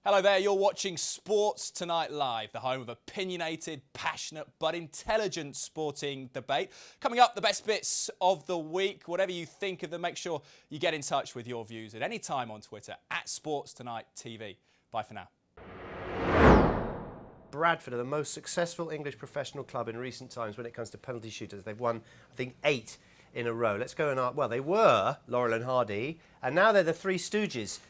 Hello there, you're watching Sports Tonight Live, the home of opinionated, passionate but intelligent sporting debate. Coming up, the best bits of the week. Whatever you think of them, make sure you get in touch with your views at any time on Twitter, @SportsTonightTV. Bye for now. Bradford are the most successful English professional club in recent times when it comes to penalty shooters. They've won, I think, 8 in a row. Let's go and well, they were Laurel and Hardy, and now they're the Three Stooges.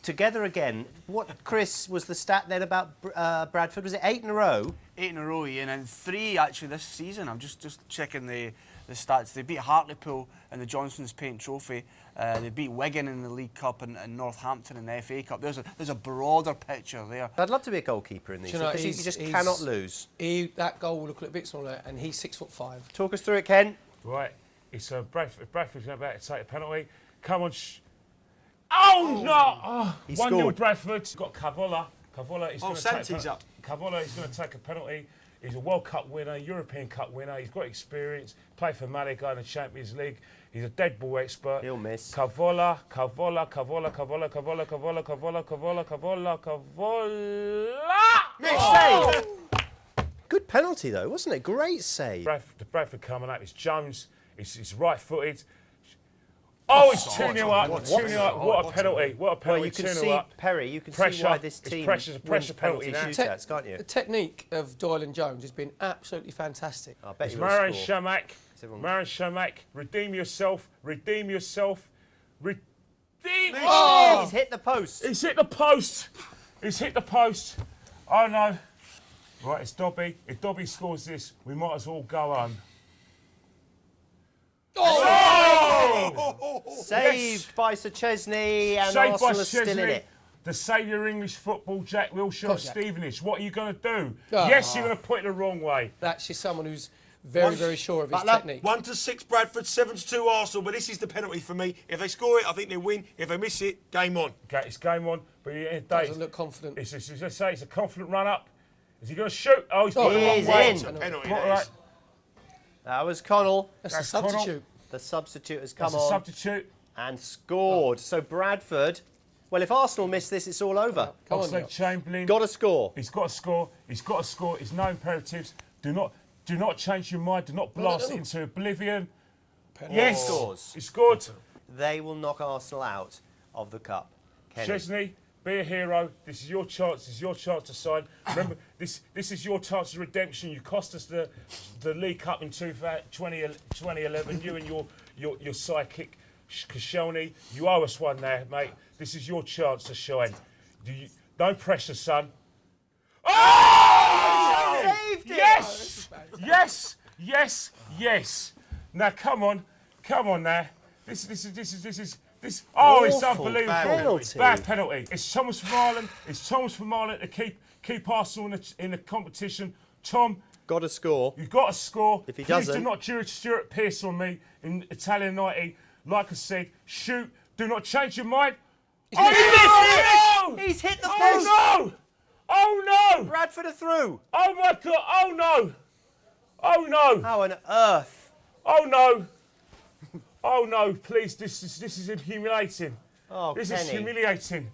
Together again. What, Chris, was the stat then about Bradford? Was it 8 in a row? 8 in a row, Ian, and 3 actually this season. I'm just checking the stats. They beat Hartlepool in the Johnson's Paint Trophy. They beat Wigan in the League Cup and Northampton in the FA Cup. There's a broader picture there. I'd love to be a goalkeeper in these because you just cannot lose. That goal will look a little bit smaller, and he's 6'5". Talk us through it, Ken. Right, it's Bradford's about to take a penalty. Come on. Oh no! Oh, 1-0 Bradford. Got Cavola. Cavola is going to take up. Cavola is going to take a penalty. He's a World Cup winner, European Cup winner. He's got experience. Played for Malaga in the Champions League. He's a dead ball expert. He'll miss. Cavola. Miss save. Good penalty though, wasn't it? Great save. Bradford coming up. It's Jones. It's right-footed. Oh, it's 2-0 up. 2-0 up. What a penalty. What a penalty. Well, you can see, Perry, you can see why this team wins penalty shootouts, can't you? The technique of Doyle and Jones has been absolutely fantastic. I bet it's Maran Shamak. Maran Shamak, redeem yourself. Redeem yourself. Oh! He's hit the post. He's hit the post. He's hit the post. Oh, no. Right, it's Dobby. If Dobby scores this, we might as well go on. Oh! Saved by Sir Chesney, and Arsenal is still in it. The saviour of English football, Jack Wilshere of Stevenage. What are you going to do? Yes, you're going to put it the wrong way. That's just someone who's very sure of his technique. 1-6 Bradford, 7-2 Arsenal, but this is the penalty for me. If they score it, I think they win. If they miss it, game on. Okay, it's game on, but it doesn't look confident. It's a confident run-up. Is he going to shoot? Oh, he's put it the wrong way. It's a penalty, that was Connell. That's a substitute. Connell. The substitute has come on. Substitute. And scored. So Bradford, well, if Arsenal miss this, it's all over. Chamberlain. Got to score. He's got to score. He's got to score. It's no imperatives. Do not change your mind. Do not blast it into oblivion. Yes. He scored. They will knock Arsenal out of the cup. Kenny. Chesney, be a hero. This is your chance. This is your chance to sign. Remember, this is your chance of redemption. You cost us the League Cup in 2011. You and your sidekick, Koscielny. You owe us one there, mate. This is your chance to shine. Don't pressure, son. Oh! Saved it! Yes! Yes! Yes! Yes! Now come on now. This is. Oh, it's unbelievable! Bad penalty. It's Thomas from Ireland. It's Thomas from Ireland to keep Arsenal in the competition. Tom, got to score. You've got to score. If he Please doesn't, do not Stuart Pearce on me in Italian 90. Like I said, shoot. Do not change your mind. He missed it! He's hit the post. Oh no! Oh no! Bradford are through. Oh my God! Oh no! Oh no! How on earth? Oh no! Oh no! Please, this is humiliating. Oh, this Kenny. is humiliating.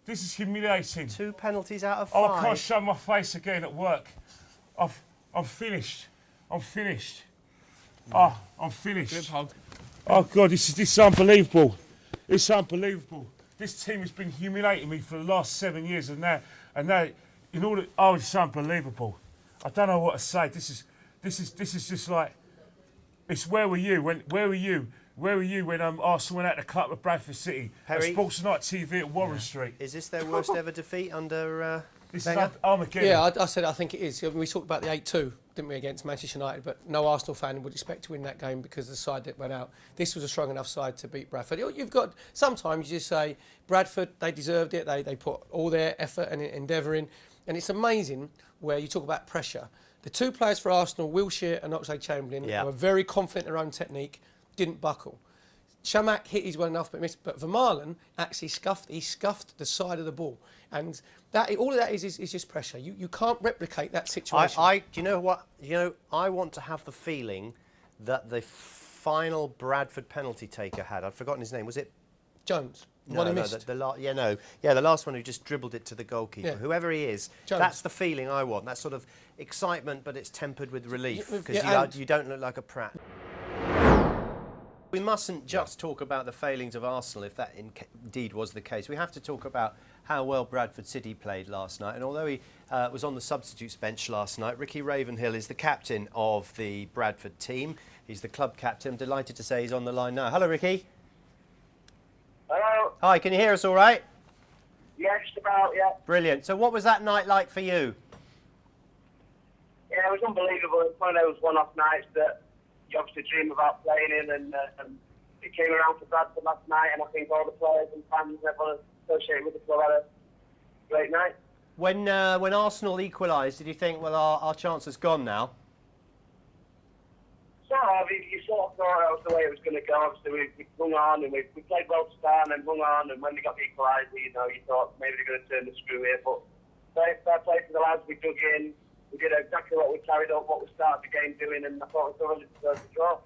This is humiliating. 2 penalties out of 5. Oh, I can't show my face again at work. I'm finished. I'm finished. Oh, I'm finished. Oh God, this is unbelievable. It's unbelievable. This team has been humiliating me for the last 7 years, and now, it's unbelievable. I don't know what to say. This is just like, it's where were you when Arsenal went out the cup with Bradford City? At Sports Tonight TV at Warren Street. Is this their worst ever defeat under this Wenger? is Armageddon. Yeah, I said I think it is. We talked about the 8-2, didn't we, against Manchester United, but no Arsenal fan would expect to win that game because of the side that went out. This was a strong enough side to beat Bradford. Sometimes you just say, Bradford, they deserved it. They put all their effort and endeavour in. And it's amazing where you talk about pressure. The 2 players for Arsenal, Wilshere and Oxlade-Chamberlain, were very confident in their own technique, didn't buckle. Shamak hit his well enough but missed. But Vermaelen actually scuffed the side of the ball. And all of that is just pressure. You can't replicate that situation. Do you know what? I want to have the feeling that the final Bradford penalty taker had, I've forgotten his name, was it Jones. The one he missed. The last one who just dribbled it to the goalkeeper. Yeah. Whoever he is, Jones. that's the feeling I want. That sort of excitement, but it's tempered with relief, because you don't look like a prat. We mustn't just talk about the failings of Arsenal, if that indeed was the case. We have to talk about how well Bradford City played last night. And although he was on the substitutes bench last night, Ricky Ravenhill is the captain of the Bradford team. He's the club captain. I'm delighted to say he's on the line now. Hello, Ricky. Hello. Hi, can you hear us all right? Yeah, just about, yeah. Brilliant. So what was that night like for you? Yeah, it was unbelievable. It's one of those one-off nights that you obviously dream about playing in, and it came around for Bradford last night, and I think all the players and fans and everyone associated with the club had a great night. When Arsenal equalised, did you think, well, our chance is gone now? You sort of thought that was the way it was going to go. Obviously, we hung on, and we played well to start, and then hung on, and when they got the equaliser, you thought maybe they're going to turn the screw here, but fair play to the lads. We dug in. We did exactly what we carried on, what we started the game doing, and I thought we thoroughly deserved the draw.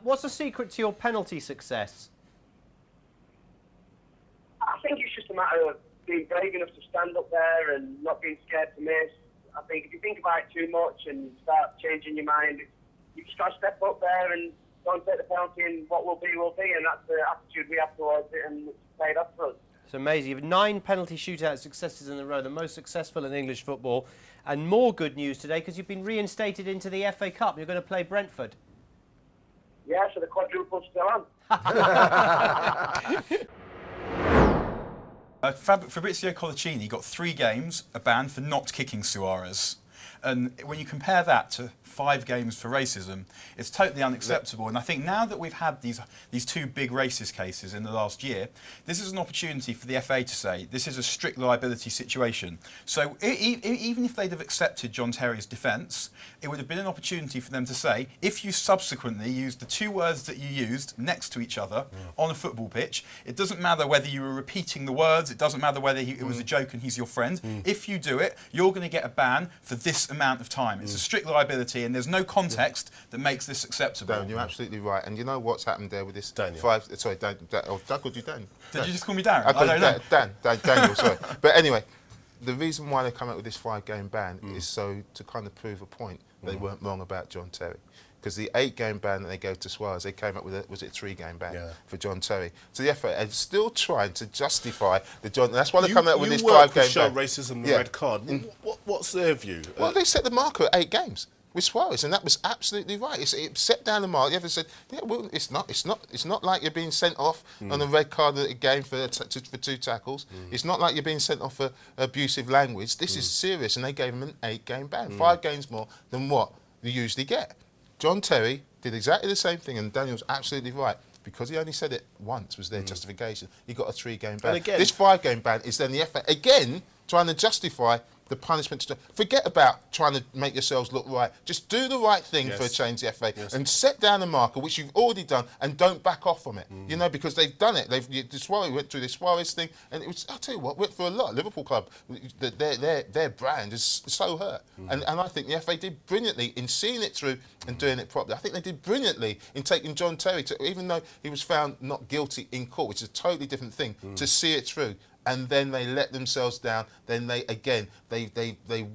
What's the secret to your penalty success? I think it's just a matter of being brave enough to stand up there and not being scared to miss. I think if you think about it too much and start changing your mind, you just got to step up there and go and take the penalty, and what will be, and that's the attitude we have towards it, and it's paid off for us. It's amazing. You have 9 penalty shootout successes in a row, the most successful in English football. And more good news today, because you've been reinstated into the FA Cup. You're going to play Brentford. Yeah, so the quadruple's still on. Fabrizio Collicini got 3 games, a ban for not kicking Suarez. And when you compare that to 5 games for racism, it's totally unacceptable. And I think now that we've had these 2 big racist cases in the last year, this is an opportunity for the FA to say this is a strict liability situation. So even if they'd have accepted John Terry's defence, it would have been an opportunity for them to say, if you subsequently used the 2 words that you used next to each other on a football pitch, it doesn't matter whether you were repeating the words, it doesn't matter whether it was a joke and he's your friend. If you do it, you're going to get a ban for this amount of time. It's a strict liability, and there's no context that makes this acceptable. Dan, you're absolutely right. And you know what's happened there with this Daniel. Doug, or Dan? Did you just call me Darren? I don't know. Daniel, sorry. But anyway, the reason why they come out with this 5-game ban is so to kind of prove a point they weren't wrong about John Terry. Because the 8-game ban that they gave to Suarez, they came up with was it 3-game ban for John Terry. So the FA are still trying to justify the John. That's why they come out with this 5-game ban. Show racism, the red card. What's their view? Well, they set the marker at 8 games with Suarez, and that was absolutely right. It set down the mark. The FA said, yeah, well, it's not like you're being sent off on a red card at a game for 2 tackles. It's not like you're being sent off for abusive language. This is serious, and they gave him an 8-game ban, 5 games more than what you usually get. John Terry did exactly the same thing, and Daniel's absolutely right. Because he only said it once was their justification. He got a 3-game ban. Again, this 5-game ban is then the FA again trying to justify the punishment. Forget about trying to make yourselves look right. Just do the right thing for a change, the FA, and set down the marker, which you've already done, and don't back off from it. You know, because they've done it. Suarez went through this Suarez thing, and it was, I'll tell you what, went for a lot. Liverpool club, their brand is so hurt. And I think the FA did brilliantly in seeing it through and doing it properly. I think they did brilliantly in taking John Terry to, even though he was found not guilty in court, which is a totally different thing, to see it through. And then they let themselves down. Then they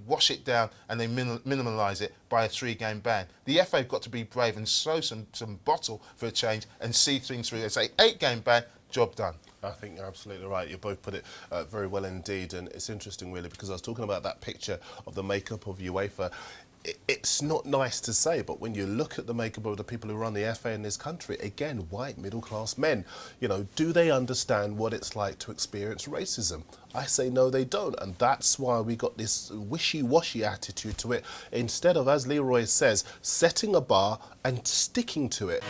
wash it down and they minimalise it by a 3-game ban. The FA have got to be brave and sow some bottle for a change and see things through. They say 8-game ban, job done. I think you're absolutely right. You both put it very well indeed, and it's interesting really because I was talking about that picture of the makeup of UEFA. It's not nice to say, but when you look at the makeup of the people who run the FA in this country, again, white middle-class men, you know, do they understand what it's like to experience racism? I say no, they don't, and that's why we got this wishy-washy attitude to it, instead of, as Leroy says, setting a bar and sticking to it.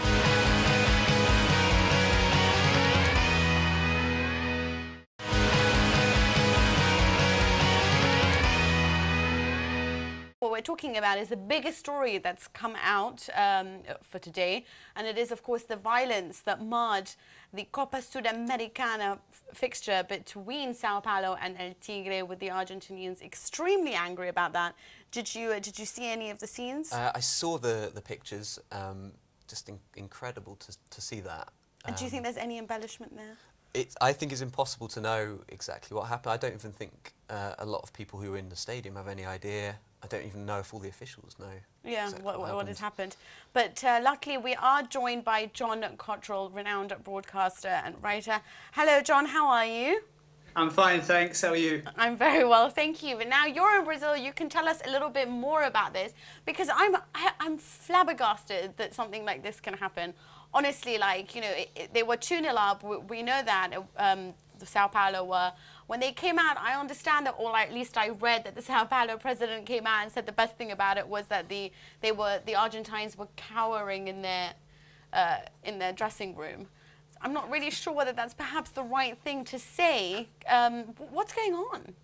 What we're talking about is the biggest story that's come out for today, and it is, of course, the violence that marred the Copa Sudamericana fixture between Sao Paulo and El Tigre, with the Argentinians extremely angry about that. Did you see any of the scenes? I saw the pictures. Just incredible to see that. Do you think there's any embellishment there? I think it's impossible to know exactly what happened. I don't even think a lot of people who were in the stadium have any idea. I don't even know if all the officials know. Yeah, exactly what has happened. But luckily we are joined by John Cottrell, renowned broadcaster and writer. Hello, John, how are you? I'm fine, thanks. How are you? I'm very well, thank you. But now you're in Brazil, you can tell us a little bit more about this, because I'm flabbergasted that something like this can happen. Honestly, like, you know, they were 2-0 up. We know that the Sao Paulo were. When they came out, I understand that, or at least I read that the Sao Paulo president came out and said the best thing about it was that the Argentines were cowering in their dressing room. I'm not really sure whether that's perhaps the right thing to say. What's going on?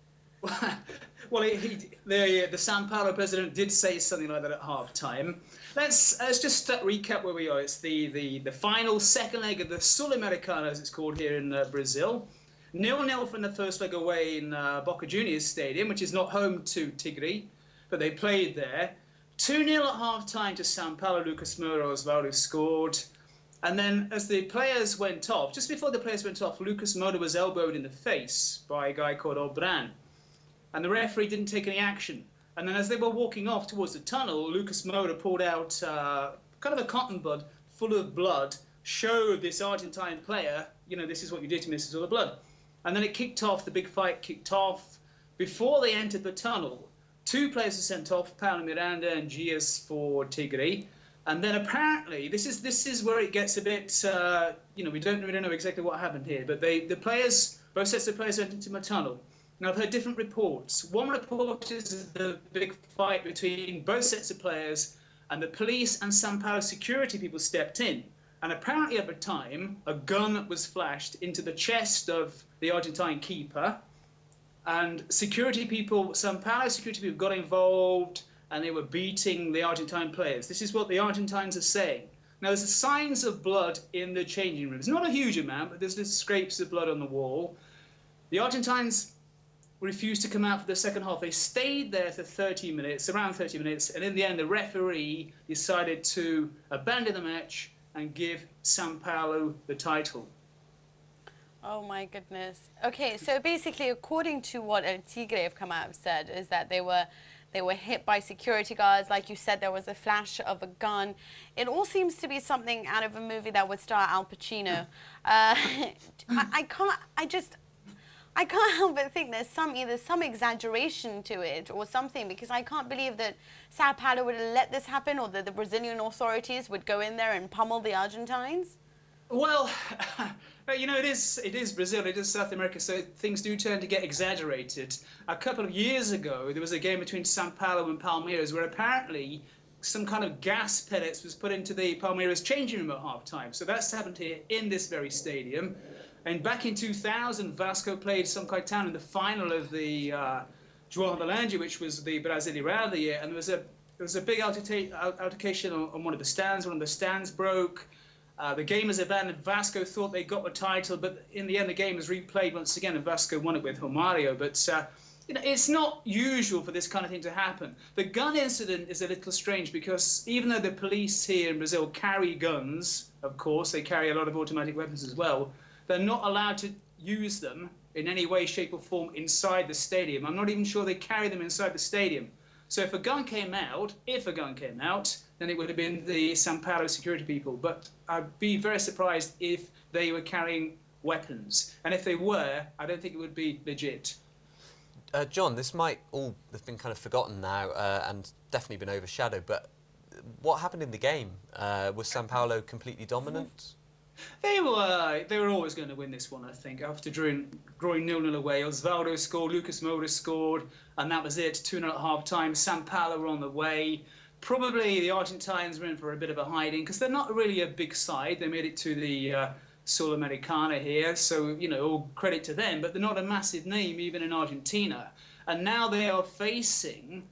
Well, the Sao Paulo president did say something like that at half-time. Let's just recap where we are. It's the final second leg of the Sul-Americana, as it's called here in Brazil. 0-0 from the first leg away in Boca Juniors Stadium, which is not home to Tigre, but they played there. 2-0 at half-time to Sao Paulo. Lucas Moura Osvaldo scored. And then as the players went off, just before the players went off, Lucas Moura was elbowed in the face by a guy called Obran. And the referee didn't take any action. And then as they were walking off towards the tunnel, Lucas Moura pulled out kind of a cotton bud full of blood, showed this Argentine player, you know, this is what you did to me, this is all the blood. And then it kicked off, the big fight kicked off. Before they entered the tunnel, 2 players were sent off, Paulo Miranda and Gias for Tigre. And then apparently, this is where it gets a bit, you know, we don't know exactly what happened here, but both sets of players went into a tunnel. Now, I've heard different reports. One report is the big fight between both sets of players, and the police and Sao Paulo security people stepped in. And apparently at the time, a gun was flashed into the chest of the Argentine keeper, and security people, Sao Paulo security people got involved, and they were beating the Argentine players. This is what the Argentines are saying. Now, there's signs of blood in the changing rooms. Not a huge amount, but there's just scrapes of blood on the wall. The Argentines refused to come out for the second half. They stayed there for 30 minutes, around 30 minutes, and in the end, the referee decided to abandon the match and give Sao Paulo the title. Oh my goodness. Okay, so basically, according to what El Tigre have come out and said, is that they were hit by security guards. Like you said, there was a flash of a gun. It all seems to be something out of a movie that would star Al Pacino. I can't help but think there's either some exaggeration to it or something, because I can't believe that Sao Paulo would have let this happen, or that the Brazilian authorities would go in there and pummel the Argentines. Well, you know, it is Brazil, it is South America, so things do tend to get exaggerated. A couple of years ago, there was a game between Sao Paulo and Palmeiras where apparently some kind of gas pellets was put into the Palmeiras changing room at half-time. So that's happened here in this very stadium. And back in 2000, Vasco played São Caetano in the final of the João Havelange, which was the Brasileirão of the year, and there was a big altercation on one of the stands. One of the stands broke. The game was abandoned. Vasco thought they got the title, but in the end, the game was replayed once again, and Vasco won it with Romario. But you know, it's not usual for this kind of thing to happen. The gun incident is a little strange because even though the police here in Brazil carry guns, of course, they carry a lot of automatic weapons as well, they're not allowed to use them in any way, shape or form inside the stadium. I'm not even sure they carry them inside the stadium. So if a gun came out, then it would have been the Sao Paulo security people. But I'd be very surprised if they were carrying weapons. And if they were, I don't think it would be legit. John, this might all have been kind of forgotten now and definitely been overshadowed, but what happened in the game? Was Sao Paulo completely dominant? They were always going to win this one, I think. After drawing 0-0 away, Osvaldo scored, Lucas Moura scored, and that was it. 2-0 at half-time. Sao Paulo were on the way. Probably the Argentines were in for a bit of a hiding because they're not really a big side. They made it to the Sul-Americana here, so, you know, all credit to them, but they're not a massive name even in Argentina. And now they are facing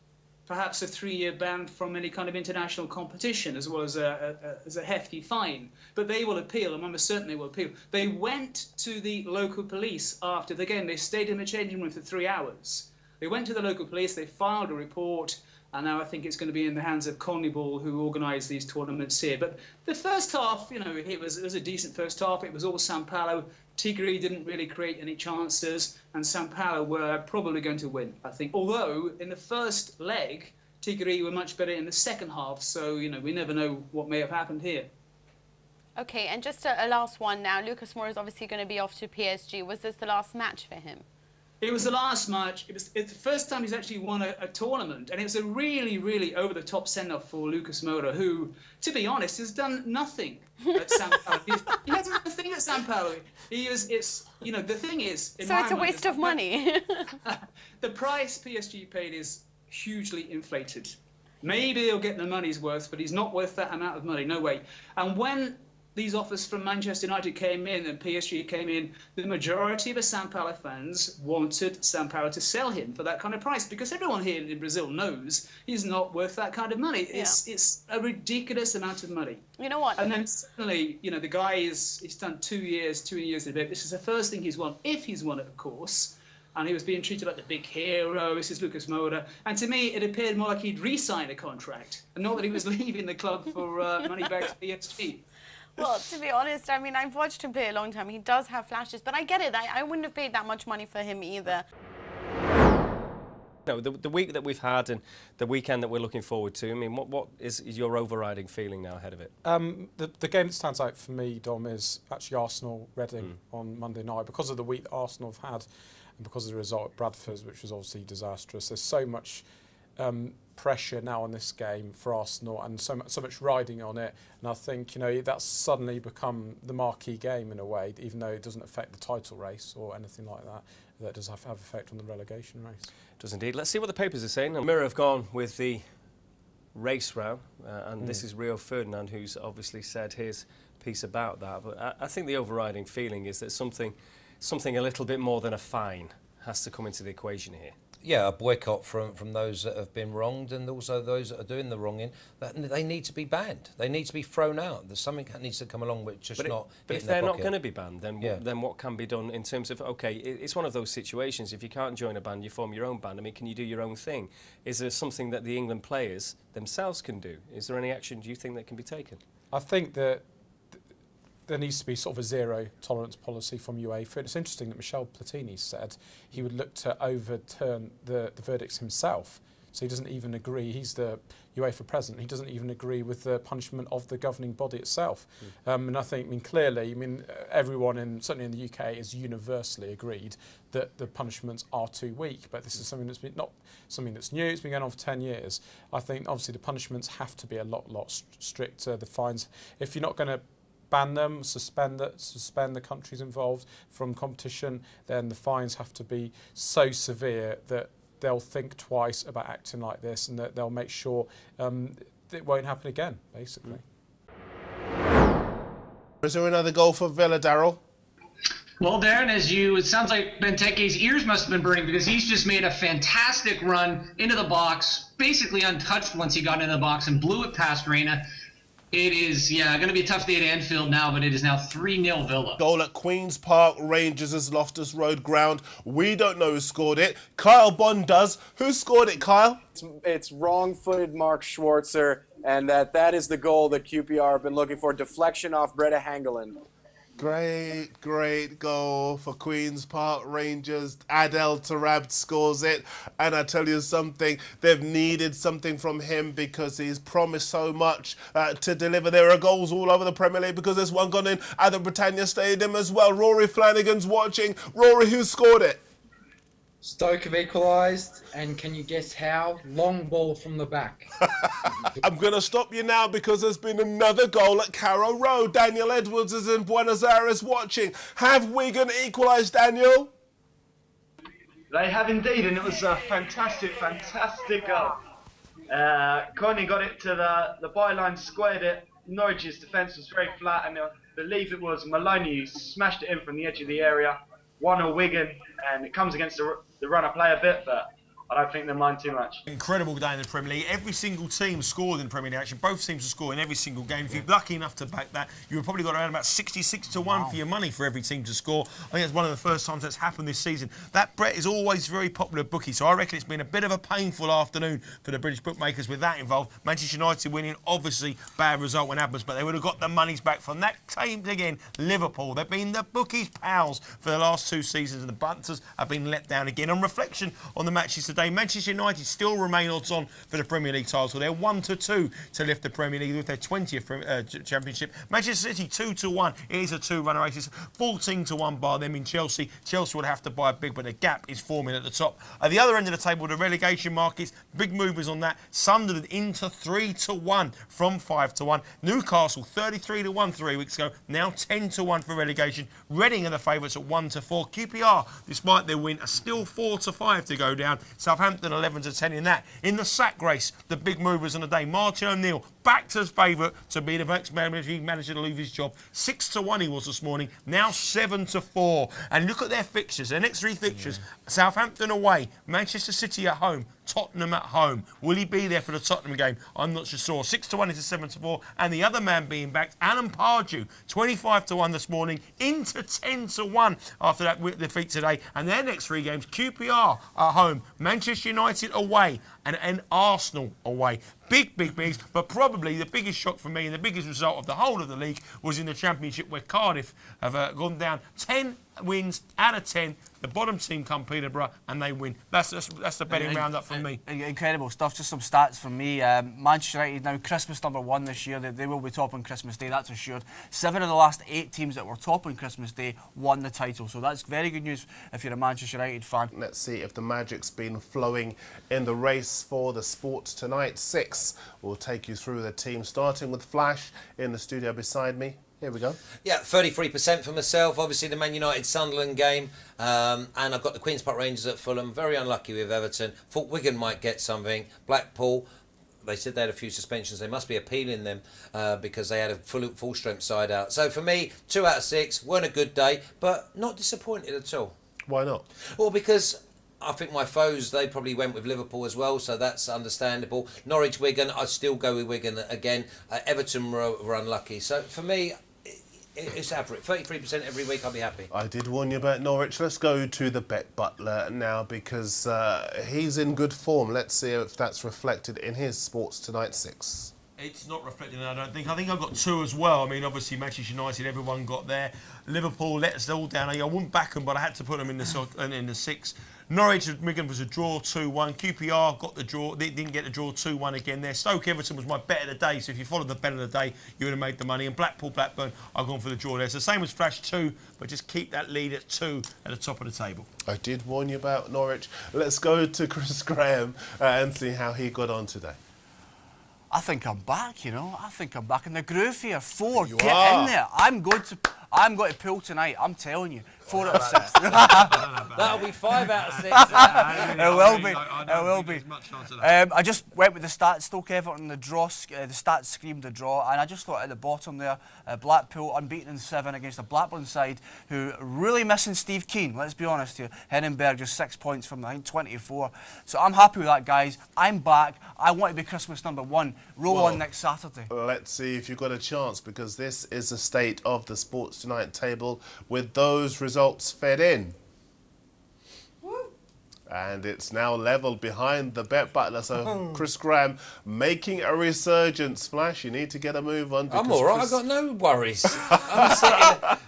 perhaps a 3-year ban from any kind of international competition, as well as a hefty fine. But they will appeal, and I'm certain they will appeal. They went to the local police after the game. They stayed in the changing room for 3 hours. They went to the local police, they filed a report, And now I think it's going to be in the hands of CONMEBOL, who organise these tournaments here. But the first half, you know, it was a decent first half. It was all Sao Paulo. Tigre didn't really create any chances, and Sao Paulo were probably going to win, I think. Although in the first leg, Tigre were much better in the second half. So, you know, we never know what may have happened here. Okay, and just a last one now. Lucas Moura is obviously going to be off to PSG. Was this the last match for him? It was the last match. It's the first time he's actually won a tournament, and it was a really, really over-the-top send-off for Lucas Moura, who, to be honest, has done nothing at Sao Paulo. He hasn't done a thing at Sao Paulo. You know, the thing is... So it's a waste of money. The price PSG paid is hugely inflated. Maybe he'll get the money's worth, but he's not worth that amount of money, no way. And when these offers from Manchester United came in and PSG came in, the majority of the Sao Paulo fans wanted Sao Paulo to sell him for that kind of price, because everyone here in Brazil knows he's not worth that kind of money. It's a ridiculous amount of money. You know what? And then suddenly, you know, the guy he's done 2 years and a bit. This is the first thing he's won, if he's won it, of course. And he was being treated like the big hero. This is Lucas Moura. And to me, it appeared more like he'd re-signed a contract, and not that he was leaving the club for money back to PSG. Well, to be honest, I mean, I've watched him play a long time. He does have flashes, but I get it. I wouldn't have paid that much money for him either. No, the week that we've had and the weekend that we're looking forward to, I mean, what is your overriding feeling now ahead of it? The game that stands out for me, Dom, is actually Arsenal-Reading on Monday night. Because of the week that Arsenal have had and because of the result at Bradford, which was obviously disastrous, there's so much pressure now on this game for Arsenal and so much riding on it, and I think, you know, that's suddenly become the marquee game in a way, even though it doesn't affect the title race or anything like that. That does have effect on the relegation race. It does indeed. Let's see what the papers are saying. Mirror have gone with the race round, and this is Rio Ferdinand who's obviously said his piece about that. But I think the overriding feeling is that something a little bit more than a fine has to come into the equation here. Yeah, a boycott from those that have been wronged, and also those that are doing the wronging. That they need to be banned. They need to be thrown out. There's something that needs to come along with just not. But if they're not going to be banned, then what can be done in terms of, okay, it's one of those situations. If you can't join a band, you form your own band. I mean, can you do your own thing? Is there something that the England players themselves can do? Is there any action, do you think, that can be taken? I think that there needs to be sort of a zero tolerance policy from UEFA. And it's interesting that Michel Platini said he would look to overturn the verdicts himself. So he doesn't even agree. He's the UEFA president. He doesn't even agree with the punishment of the governing body itself. And I think, clearly, everyone certainly in the UK is universally agreed that the punishments are too weak. But this is something that's not something that's new. It's been going on for 10 years. I think obviously the punishments have to be a lot stricter. The fines, if you're not going to ban them, suspend the countries involved from competition, then the fines have to be so severe that they'll think twice about acting like this, and that they'll make sure it won't happen again, basically. Is there another goal for Villa, Darryl? Well, Darren, it sounds like Benteke's ears must have been burning, because he's just made a fantastic run into the box, basically untouched once he got into the box and blew it past Reina. It is, going to be a tough day at Anfield now, but it is now 3-0 Villa. Goal at Queen's Park Rangers' Loftus Road ground. We don't know who scored it. Kyle Bond does. Who scored it, Kyle? It's wrong-footed Mark Schwarzer, and that is the goal that QPR have been looking for. Deflection off Breda Hangeland. Great goal for Queen's Park Rangers. Adel Tarab scores it. And I tell you something, they've needed something from him because he's promised so much to deliver. There are goals all over the Premier League because there's one gone in at the Britannia Stadium as well. Rory Flanagan's watching. Rory, who scored it? Stoke have equalised, and can you guess how? Long ball from the back. I'm going to stop you now because there's been another goal at Carrow Road. Daniel Edwards is in Buenos Aires watching. Have Wigan equalised, Daniel? They have indeed, and it was a fantastic goal. Connie got it to the byline, squared it. Norwich's defence was very flat, and I believe it was Maloney who smashed it in from the edge of the area. 1-0 Wigan, and it comes against the runner play a bit, but I don't think they mind too much. Incredible day in the Premier League. Every single team scored in the Premier League. Actually, both teams are scoring every single game. If you're lucky enough to back that, you've probably got around about 66 to 1 for your money for every team to score. I think it's one of the first times that's happened this season. That Brett is always very popular bookie, so I reckon it's been a bit of a painful afternoon for the British bookmakers with that involved. Manchester United winning, obviously bad result when happens, but they would have got the monies back from that team again. Liverpool, they've been the bookies' pals for the last 2 seasons, and the Bunters have been let down again. On reflection on the matches today, Manchester United still remain odds on for the Premier League title. They're 1-2 to lift the Premier League with their 20th championship. Manchester City 2-1. It is a 2-runner race. It's 14-1 by them in Chelsea. Chelsea would have to buy big, but the gap is forming at the top. At the other end of the table, the relegation markets, big movers on that. Sunderland into 3-1 from 5-1. Newcastle 33-1 3 weeks ago. Now 10-1 for relegation. Reading are the favourites at 1-4. QPR, despite their win, are still 4-5 to go down. Southampton 11-10 in that. In the sack race, the big movers on the day. Martin O'Neill backed as favourite to be the next manager to lose his job. 6-1 he was this morning. Now 7-4. And look at their fixtures. Their next 3 fixtures: Southampton away, Manchester City at home, Tottenham at home. Will he be there for the Tottenham game? I'm not so sure. 6-1 into 7-4. And the other man being backed, Alan Pardew, 25-1 this morning, into 10-1 after that defeat today. And their next 3 games: QPR at home, Manchester United away, and Arsenal away. Big bigs, but probably the biggest shock for me and the biggest result of the whole of the league was in the Championship, where Cardiff have gone down 10 wins out of 10. The bottom team come Peterborough and they win. That's the betting roundup from me. Incredible stuff. Just some stats from me. Manchester United now Christmas #1 this year. They will be top on Christmas Day, that's assured. 7 of the last 8 teams that were top on Christmas Day won the title. So that's very good news if you're a Manchester United fan. Let's see if the magic's been flowing in the race for the sports tonight. 6 will take you through the team, starting with Flash in the studio beside me. Here we go. Yeah, 33% for myself. Obviously, the Man United Sunderland game. And I've got the Queen's Park Rangers at Fulham. Very unlucky with Everton. Thought Wigan might get something. Blackpool, they said they had a few suspensions. They must be appealing them because they had a full strength side out. So for me, 2 out of 6. Weren't a good day, but not disappointed at all. Why not? Well, because I think my foes, they probably went with Liverpool as well, so that's understandable. Norwich, Wigan, I'd still go with Wigan again. Everton were unlucky. So for me, it's average. 33% every week, I'll be happy. I did warn you about Norwich. Let's go to the Bet Butler now, because he's in good form. Let's see if that's reflected in his Sports Tonight 6. It's not reflecting, I don't think. I think I've got 2 as well. I mean, obviously, Manchester United, everyone got there. Liverpool let us all down. I wouldn't back them, but I had to put them in the 6. Norwich and Wigan was a draw, 2-1. QPR got the draw. They didn't get the draw, 2-1 again there. Stoke Everton was my bet of the day, so if you followed the bet of the day, you would have made the money. And Blackpool Blackburn, I've gone for the draw there. It's the same as Flash 2, but just keep that lead at 2 at the top of the table. I did warn you about Norwich. Let's go to Chris Graham and see how he got on today. I think I'm back, you know. I think I'm back in the groove here. 4, You get are. in there. I'm going to pull tonight. I'm telling you. 4 out of 6. That'll be 5 out of 6. It will be. It will be. I just went with the stats. Stoke Everton, the draw. The stats screamed the draw, and I just thought at the bottom there, Blackpool unbeaten in 7 against a Blackburn side who really missing Steve Keane. Let's be honest here. Henenberg just 6 points from I think 24. So I'm happy with that, guys. I'm back. I want to be Christmas #1. Roll on next Saturday. Let's see if you've got a chance, because this is the state of the Sports Tonight table with those results fed in. And it's now levelled behind the Bet Butler. So Chris Graham making a resurgence. Flash, you need to get a move on. I'm all right. I've got no worries.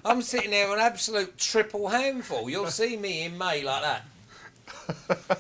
I'm sitting there an absolute triple handful. You'll see me in May like that.